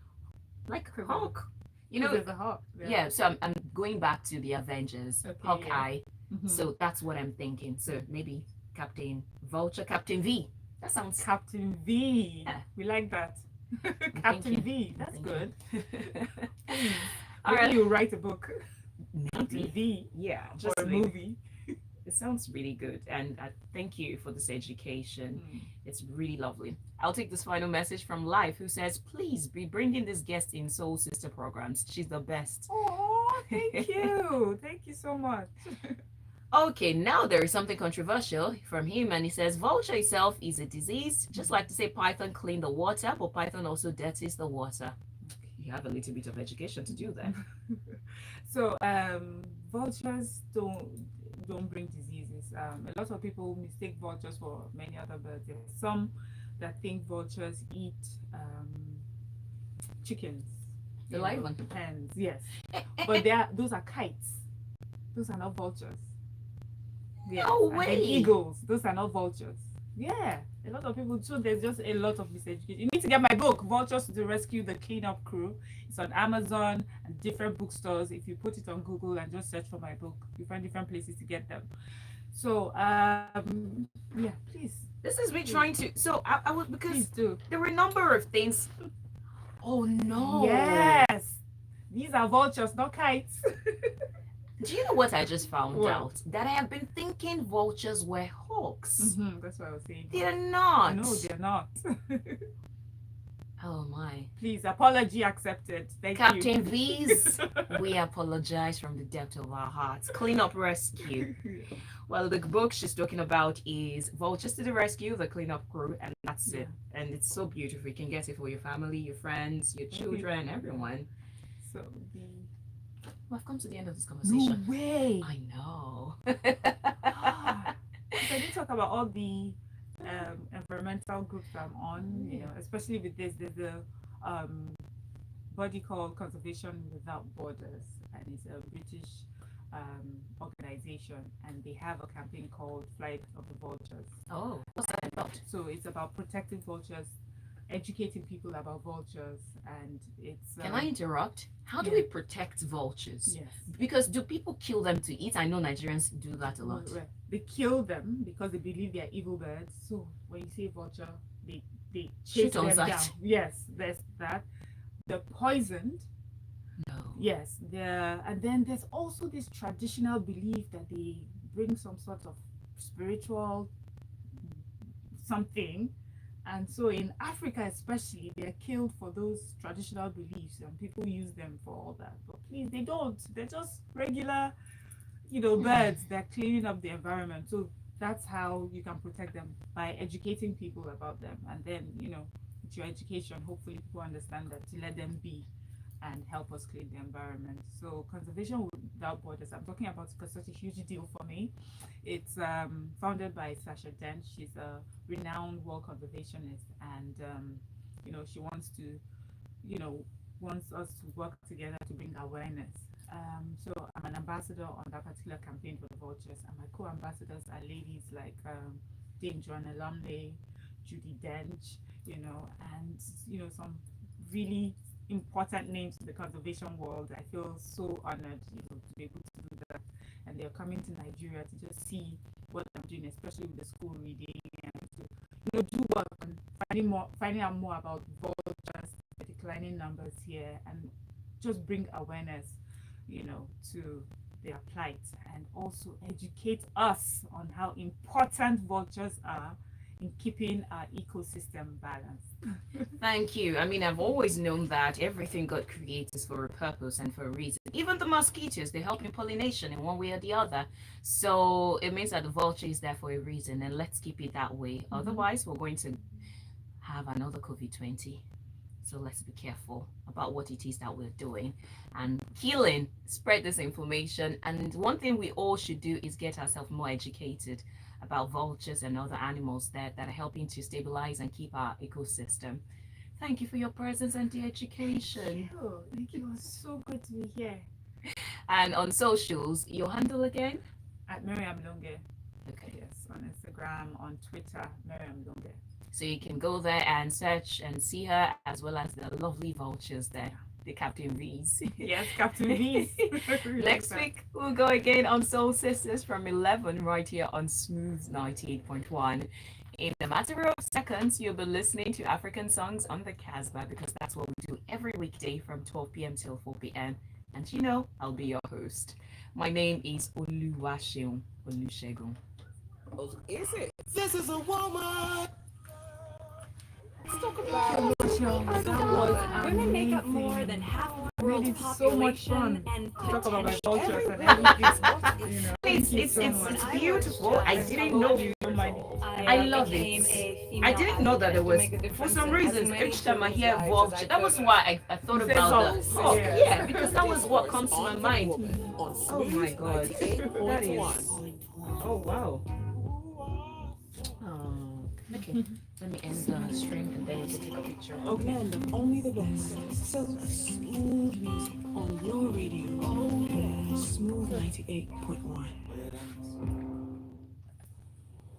Hulk. There's a Hulk. Yeah, so I'm going back to the Avengers, okay, Hawkeye. So that's what I'm thinking. So maybe Captain Vulture, Captain V. That sounds Captain V. Yeah. We like that. Captain V. That's good. All right, you write a book. maybe. Captain V. Yeah, Or a movie. It sounds really good, and thank you for this education. It's really lovely. I'll take this final message from Life, who says, please be bringing this guest in Soul Sister programs. She's the best. Oh, thank you. Thank you so much. Okay, now there is something controversial from him, and he says vulture itself is a disease, just like to say python clean the water, but python also dirties the water. You have a little bit of education to do that. So vultures don't bring diseases. A lot of people mistake vultures for many other birds. There's some that think vultures eat chickens, The live one. hens, yes, but those are kites. Those are not vultures. Yes. No And way. then eagles, those are not vultures. Yeah, a lot of people too. There's just a lot of miseducation. You need to get my book, Vultures to the Rescue: The Cleanup Crew. It's on Amazon and different bookstores. If you put it on Google and just search for my book, you find different places to get them. So yeah, please. This is me trying to. So I would, because Please do. there were a number of things. Oh no! Yes, these are vultures, not kites. Do you know what I just found What? out? That I have been thinking vultures were hawks. That's what I was saying. They're not. No, they're not. Oh my. Please, apology accepted. Thank Captain you. V's, we apologize from the depth of our hearts. Clean up rescue. Well, the book she's talking about is Vultures to the Rescue, the Cleanup Crew, and that's it. And it's so beautiful. You can get it for your family, your friends, your children, everyone. So I've come to the end of this no conversation. way. I know. So I did talk about all the environmental groups I'm on, you know, especially with this. There's a body called Conservation Without Borders, and it's a British organization, and they have a campaign called Flight of the Vultures. Oh, what's that about? So it's about protecting vultures, educating people about vultures, and it's. Can I interrupt? How do yeah. we protect vultures? Yes. Because do people kill them to eat? I know Nigerians do that a lot. Right. They kill them because they believe they are evil birds. So when you say vulture, they chase Shoot on them sight. down. Yes, there's that. They're poisoned. No. Yes, and then there's also this traditional belief that they bring some sort of spiritual something. And so in Africa especially, they're killed for those traditional beliefs, and people use them for all that. But please, they don't. They're just regular, birds. They're cleaning up the environment. So that's how you can protect them, by educating people about them. And then, with your education, hopefully people understand that, to let them be and help us clean the environment. So Conservation Without Borders, I'm talking about because it's such a huge deal for me. It's founded by Sasha Dent. She's a renowned world conservationist, and she wants to, wants us to work together to bring awareness. So I'm an ambassador on that particular campaign for the vultures, and my co-ambassadors are ladies like Dame Joanna Lumley, Judy Dench, and some really important names in the conservation world. I feel so honored, to be able to do that. And they're coming to Nigeria to just see what I'm doing, especially with the school reading, and to do work on finding out more about vultures, the declining numbers here, and just bring awareness, to their plight, and also educate us on how important vultures are in keeping our ecosystem balanced. Thank you. I mean, I've always known that everything God creates is for a purpose and for a reason. Even the mosquitoes, they help in pollination in one way or the other. So it means that the vulture is there for a reason, and let's keep it that way. Otherwise, we're going to have another COVID-20. So let's be careful about what it is that we're doing and healing, spread this information. And one thing we all should do is get ourselves more educated about vultures and other animals that are helping to stabilize and keep our ecosystem. Thank you for your presence and the education. Oh, thank you. It was so good to be here. And on socials, your handle again? At Mariam Longe. Okay. Yes, on Instagram, on Twitter, Mariam Longe. So you can go there and search and see her, as well as the lovely vultures there, the Captain V's. Yes, Captain V's. Next week, we'll go again on Soul Sisters from 11 right here on Smooth 98.1. In a matter of seconds, you'll be listening to African songs on the Casbah, because that's what we do every weekday from 12 p.m. till 4 p.m. And I'll be your host. My name is Oluwaseun Olusegun. Is it? This is a woman. Let's talk about Women make up more than half of the world's so much population fun. and Talk about my potential. cultures and everything. It's beautiful. I didn't know. I love it. I didn't know that there was, for some reason, each time I hear vulture, that was why I thought about the hawk. Yeah, because that was what comes to my mind. Oh my God. That is. Oh wow. Oh, okay. Let me end the stream and then we can take a picture. Okay. And only the best. So smooth music on your radio. Smooth 98.1.